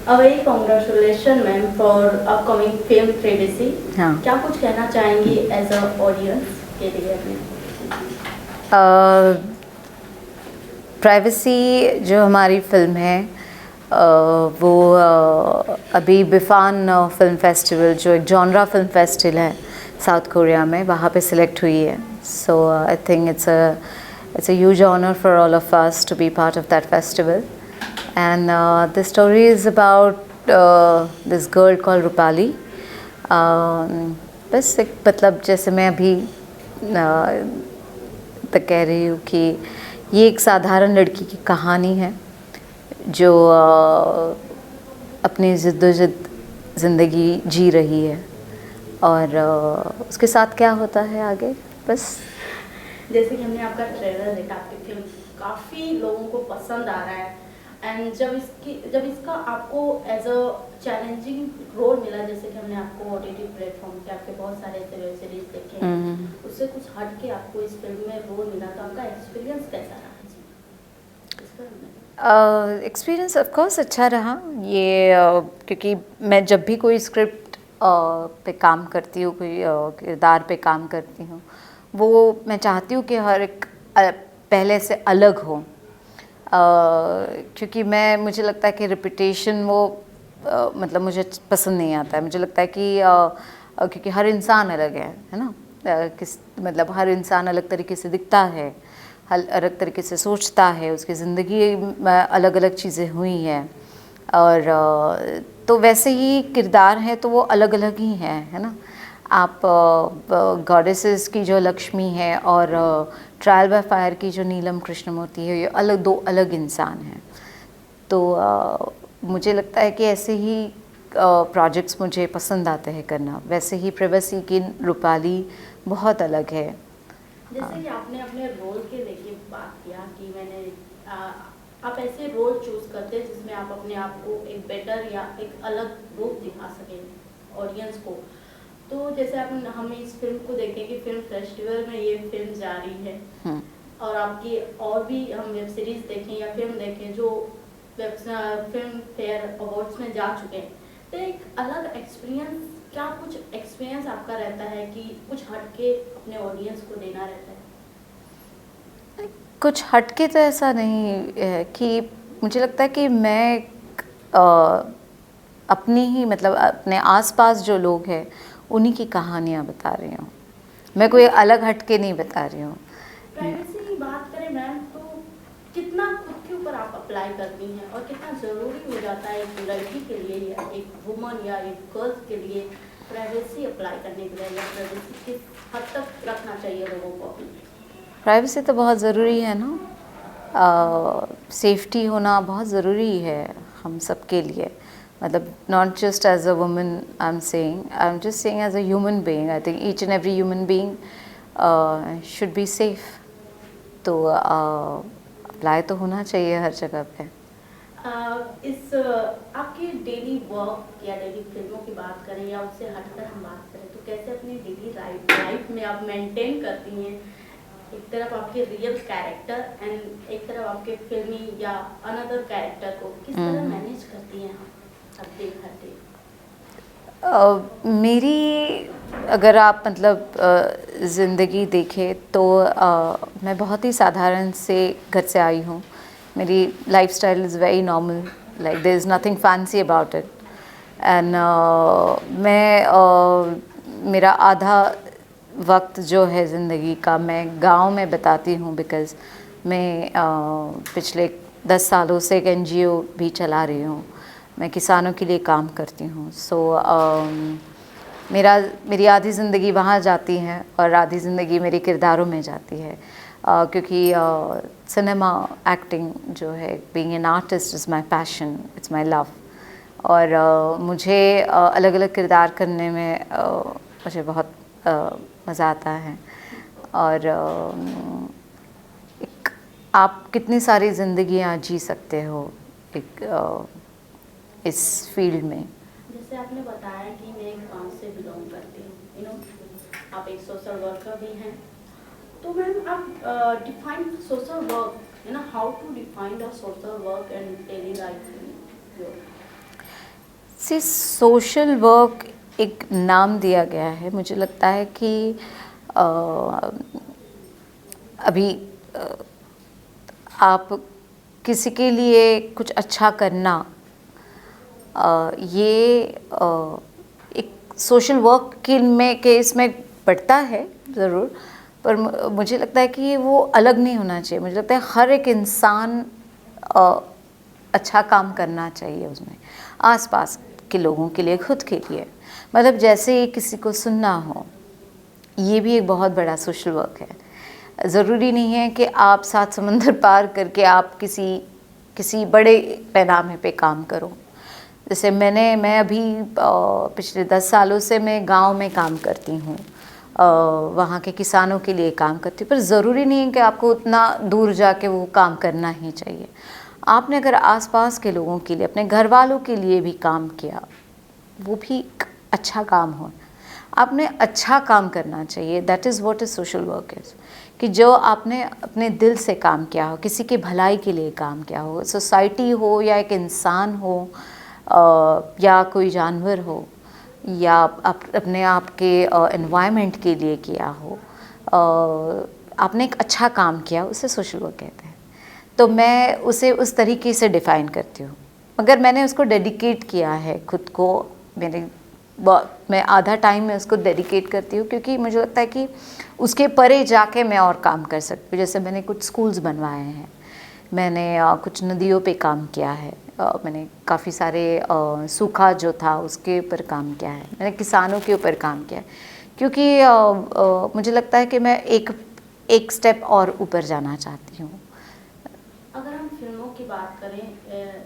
A very congratulations ma'am for upcoming film privacy. हाँ। क्या कुछ कहना चाहेंगी एज अ ऑडियंस के लिए अपने? प्राइवेसी जो हमारी फिल्म है वो अभी बिफान फिल्म फेस्टिवल जो एक जॉनरा फिल्म फेस्टिवल है साउथ कोरिया में, वहाँ पे सिलेक्ट हुई है. So I think it's a huge honor for all of us to be part of that festival. And the story is about this girl called Rupali. बस एक मतलब जैसे मैं अभी तक कह रही हूँ कि ये एक साधारण लड़की की कहानी है जो अपनी ज़िद्दोजहद ज़िंदगी जी रही है और उसके साथ क्या होता है आगे, बस जैसे कि हमने आपका ट्रेलर देखा, आपकी फिल्म काफ़ी लोगों को पसंद आ रहा है। एंड जब इसका आपको एज अ चैलेंजिंग रोल मिला, जैसे कि हमने आपको ओटीटी प्लेटफॉर्म पे आपके बहुत सारे ऐसे वेब सीरीज देखे हैं, उससे कुछ हट के आपको इस फिल्म में रोल मिला, तो आपका एक्सपीरियंस कैसा रहा इस फिल्म में? एक्सपीरियंस ऑफ कोर्स अच्छा रहा ये क्योंकि मैं जब भी कोई स्क्रिप्ट पे काम करती हूँ, कोई किरदार पे काम करती हूँ, वो मैं चाहती हूँ कि हर एक पहले से अलग हो, क्योंकि मुझे लगता है कि रिपीटेशन वो मतलब मुझे पसंद नहीं आता है. मुझे लगता है कि क्योंकि हर इंसान अलग है ना, मतलब हर इंसान अलग तरीके से दिखता है, अलग तरीके से सोचता है, उसकी ज़िंदगी में अलग अलग चीज़ें हुई हैं और तो वैसे ही किरदार हैं तो वो अलग अलग ही हैं, है ना. आप गॉडेसेस की जो लक्ष्मी है और ट्रायल बाय फायर की जो नीलम कृष्णमूर्ति है, ये दो अलग इंसान हैं. तो मुझे लगता है कि ऐसे ही प्रोजेक्ट्स मुझे पसंद आते हैं करना. वैसे ही प्रेवसी की रूपाली बहुत अलग है. जैसे कि आपने अपने रोल के लेके बात किया कि आप ऐसे रोल चूज करते हैं जिसमें आप अपने आप को एक बेटर या एक अलग रूप दिखा सकें ऑडियंस को. तो जैसे हम इस फिल्म को देखें कि फिल्म फेस्टिवल में ये फिल्म जा रही है और आपकी और भी हम वेब सीरीज देखें या फिल्म देखें जो फिल्म फेयर अवार्ड्स में जा चुके हैं, तो एक अलग एक्सपीरियंस, क्या कुछ एक्सपीरियंस आपका रहता है कि कुछ हटके अपने ऑडियंस को देना रहता है? कुछ हटके तो ऐसा नहीं है कि मुझे लगता है कि मैं अपनी ही मतलब अपने आसपास जो लोग हैं उन्हीं की कहानियाँ बता रही हूँ. मैं कोई अलग हटके नहीं बता रही हूँ. प्राइवेसी की बात करें मैम, तो कितना खुद के ऊपर आप अप्लाई करती हैं और कितना ज़रूरी हो जाता है एक लड़की के लिए या एक वुमन या एक गर्ल्स के लिए प्राइवेसी अप्लाई करने के लिए, या प्राइवेसी किस हद तक रखना चाहिए लोगों को अपनी? प्राइवेसी तो बहुत ज़रूरी है ना. सेफ्टी होना बहुत ज़रूरी है हम सब के लिए. मतलब not just as a woman I am just saying as a human being. I think each and every human being should be safe. तो अप्लाई तो होना चाहिए हर जगह पे. आपकी डेली वर्क या डेली फिल्मों की बात करें या उससे हटकर हम बात करें, तो कैसे अपनी डेली लाइफ में आप मेंटेन करती हैं? एक तरफ आपके रियल कैरेक्टर एंड एक तरफ आपके फिल्मी या अनदर कैरेक्टर को किस तरह मैनेज करती हैं आप देख हर डे? मेरी अगर आप मतलब ज़िंदगी देखें तो मैं बहुत ही साधारण से घर से आई हूँ. मेरी lifestyle is very normal, like there is nothing fancy about it. And मेरा आधा वक्त जो है ज़िंदगी का मैं गांव में बताती हूँ, बिकॉज़ मैं पिछले 10 सालों से एक NGO भी चला रही हूँ. मैं किसानों के लिए काम करती हूँ. सो मेरी आधी ज़िंदगी वहाँ जाती है और आधी ज़िंदगी मेरे किरदारों में जाती है, क्योंकि सिनेमा एक्टिंग जो है, being an artist is my passion, it's my love. और मुझे अलग अलग किरदार करने में मुझे बहुत मज़ा आता है. और एक आप कितनी सारी ज़िंदगियाँ जी सकते हो एक इस फील्ड में. जैसे आपने बताया कि मैं एक गांव से बिलोंग करती हूँ, आप एक सोशल वर्कर भी हैं, तो मैम आप define social work, how to define the social work and daily life? See social work एक नाम दिया गया है, मुझे लगता है कि अ, अभी आप किसी के लिए कुछ अच्छा करना, ये एक सोशल वर्क के में केस में पड़ता है ज़रूर, पर मुझे लगता है कि वो अलग नहीं होना चाहिए। मुझे लगता है हर एक इंसान अ, अच्छा काम करना चाहिए उसमें, आसपास के लोगों के लिए, खुद के लिए। मतलब जैसे किसी को सुनना हो, ये भी एक बहुत बड़ा सोशल वर्क है। ज़रूरी नहीं है कि आप 7 समंदर पार करके आप किसी बड़े पैमाने पे काम करो। जैसे मैं अभी पिछले 10 सालों से मैं गांव में काम करती हूँ, वहाँ के किसानों के लिए काम करती हूँ, पर ज़रूरी नहीं है कि आपको उतना दूर जाके वो काम करना ही चाहिए। आपने अगर आसपास के लोगों के लिए, अपने घर वालों के लिए भी काम किया, वो भी एक अच्छा काम हो। आपने अच्छा काम करना चाहिए, that is what is social work is. कि जो आपने अपने दिल से काम किया हो, किसी की भलाई के लिए काम किया हो, सोसाइटी हो या एक इंसान हो, या कोई जानवर हो, या आप अपने आप के एनवायरनमेंट के लिए किया हो, आपने एक अच्छा काम किया, उसे सोशल वर्क कहते हैं। तो मैं उसे उस तरीके से डिफ़ाइन करती हूँ। मगर मैंने उसको डेडिकेट किया है खुद को, मैं आधा टाइम में उसको डेडिकेट करती हूँ, क्योंकि मुझे लगता है कि उसके परे जाके मैं और काम कर सकती हूँ। जैसे मैंने कुछ स्कूल्स बनवाए हैं, मैंने कुछ नदियों पे काम किया है, मैंने काफ़ी सारे सूखा जो था उसके ऊपर काम किया है, मैंने किसानों के ऊपर काम किया है, क्योंकि मुझे लगता है कि मैं एक स्टेप और ऊपर जाना चाहती हूँ। अगर हम फिल्मों की बात करें,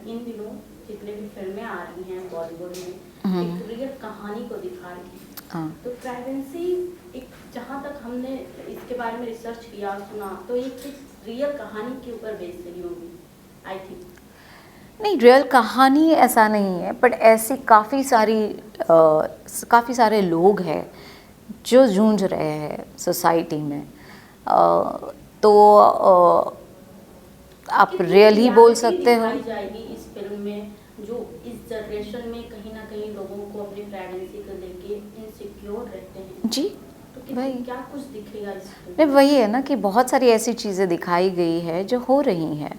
इन दिनों जितने भी फिल्में आ रही हैं बॉलीवुड में, एक रियल कहानी को दिखा रही हैं। हाँ। तो प्राइवेसी, एक जहाँ तक हमने इसके बारे में रिसर्च किया, सुना, तो एक रियल कहानी के ऊपर बेस्ड रही होगी, आई थिंक। नहीं, रियल कहानी ऐसा नहीं है, बट ऐसी काफ़ी सारे लोग हैं जो जूझ रहे हैं सोसाइटी में। तो आप कितनी रियल ही बोल रियलिटी सकते हो। दिखाई जाएगी इस फिल्म में, जो इस जनरेशन में कहीं ना कहीं लोगों को अपनी प्राइवेसी को लेके इनसिक्योर रहते हैं। जी, तो भाई क्या कुछ दिखेगा इस फिल्म नहीं, में? वही है ना कि बहुत सारी ऐसी चीज़ें दिखाई गई है जो हो रही हैं।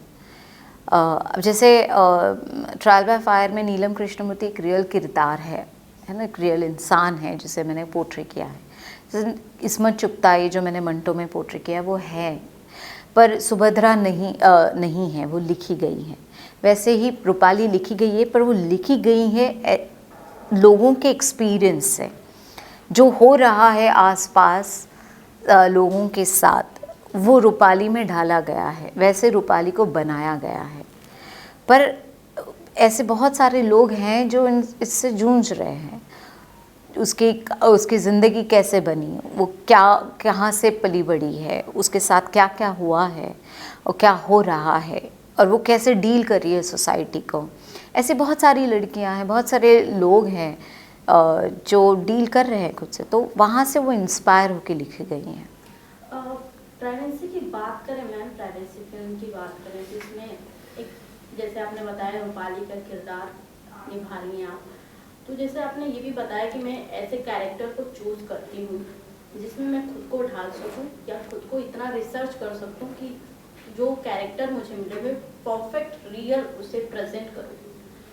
अब जैसे ट्रायल बाय फायर में नीलम कृष्णमूर्ति एक रियल किरदार है ना, एक रियल इंसान है जिसे मैंने पोर्ट्रे किया है। जैसे इस्मत चुगताई जो मैंने मंटो में पोर्ट्रे किया वो है, पर सुभद्रा नहीं है, वो लिखी गई है। वैसे ही रूपाली लिखी गई है, पर वो लिखी गई है लोगों के एक्सपीरियंस से, जो हो रहा है आसपास लोगों के साथ, वो रूपाली में ढाला गया है, वैसे रूपाली को बनाया गया है। पर ऐसे बहुत सारे लोग हैं जो इससे जूझ रहे हैं। उसकी ज़िंदगी कैसे बनी, वो कहाँ से पली बड़ी है, उसके साथ क्या क्या हुआ है और क्या हो रहा है, और वो कैसे डील कर रही है सोसाइटी को। ऐसे बहुत सारी लड़कियां हैं, बहुत सारे लोग हैं जो डील कर रहे हैं खुद से, तो वहाँ से वो इंस्पायर होकर लिखी गई हैं। प्राइवेसी की बात करें मैम, प्राइवेसी फिल्म की बात करें, जिसमें एक, जैसे आपने बताया रूपाली का किरदार निभा रही हैं आप, तो जैसे आपने ये भी बताया कि मैं ऐसे कैरेक्टर को चूज करती हूँ जिसमें मैं खुद को ढाल सकूँ या खुद को इतना रिसर्च कर सकूँ कि जो कैरेक्टर मुझे मिले मैं परफेक्ट रियल उसे प्रेजेंट करूँ।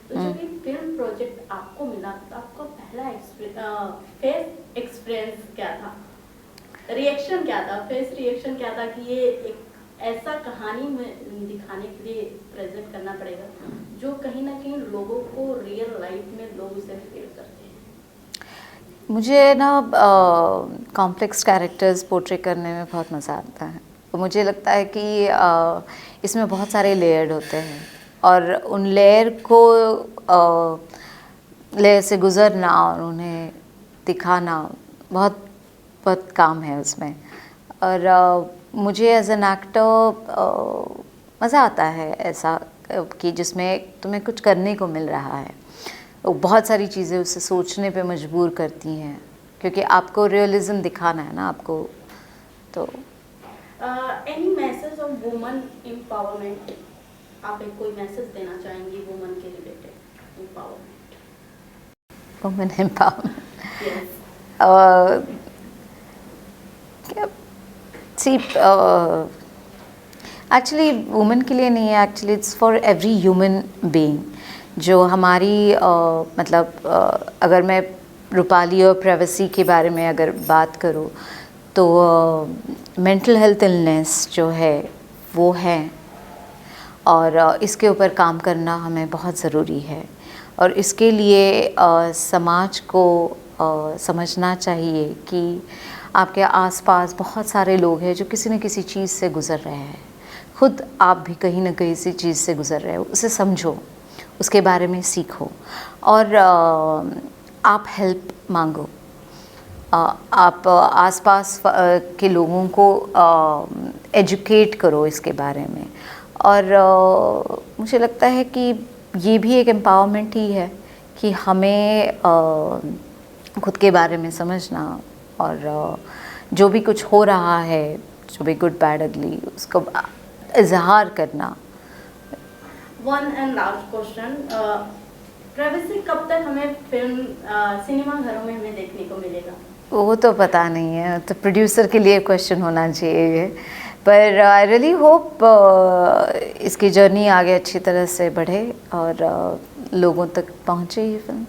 तो जब ये फिल्म प्रोजेक्ट आपको मिला तो आपका पहला फेस एक्सपीरियंस क्या था, रिएक्शन क्या था, फेस रिएक्शन क्या था कि ये एक ऐसा कहानी में दिखाने के लिए प्रेजेंट करना पड़ेगा जो कहीं ना कहीं लोगों को रियल लाइफ में लोग उसे फील करते हैं? मुझे ना कॉम्प्लेक्स कैरेक्टर्स पोर्ट्रे करने में बहुत मज़ा आता है। तो मुझे लगता है कि इसमें बहुत सारे लेयर्ड होते हैं, और उन लेयर को लेयर से गुज़रना और उन्हें दिखाना बहुत बहुत काम है उसमें। और मुझे एज एन एक्टर मज़ा आता है ऐसा कि जिसमें तुम्हें कुछ करने को मिल रहा है। बहुत सारी चीज़ें उसे सोचने पे मजबूर करती हैं, क्योंकि आपको रियलिज्म दिखाना है ना आपको। तो any message of woman empowerment, आप एक कोई मैसेज देना चाहेंगी वुमन के related empowerment? Women empowerment Yes. सी एक्चुअली वुमेन के लिए नहीं है, actually it's for every human being. जो हमारी मतलब अगर मैं रूपाली और प्राइवेसी के बारे में अगर बात करूँ तो मेंटल हेल्थ इलनेस जो है वो है, और इसके ऊपर काम करना हमें बहुत ज़रूरी है। और इसके लिए समाज को समझना चाहिए कि आपके आसपास बहुत सारे लोग हैं जो किसी न किसी चीज़ से गुज़र रहे हैं। खुद आप भी कहीं ना कहीं इसी चीज़ से गुज़र रहे हो, उसे समझो, उसके बारे में सीखो, और आप हेल्प मांगो। आप आसपास के लोगों को एजुकेट करो इसके बारे में। और मुझे लगता है कि ये भी एक एम्पावरमेंट ही है कि हमें खुद के बारे में समझना, और जो भी कुछ हो रहा है, जो भी गुड बैड अगली, उसको इजहार करना। One and last question, privacy कब तक हमें फिल्म सिनेमा घरों में हमें देखने को मिलेगा? वो तो पता नहीं है, तो प्रोड्यूसर के लिए क्वेश्चन होना चाहिए। पर आई रियली होप इसकी जर्नी आगे अच्छी तरह से बढ़े और लोगों तक पहुँचे ये फिल्म।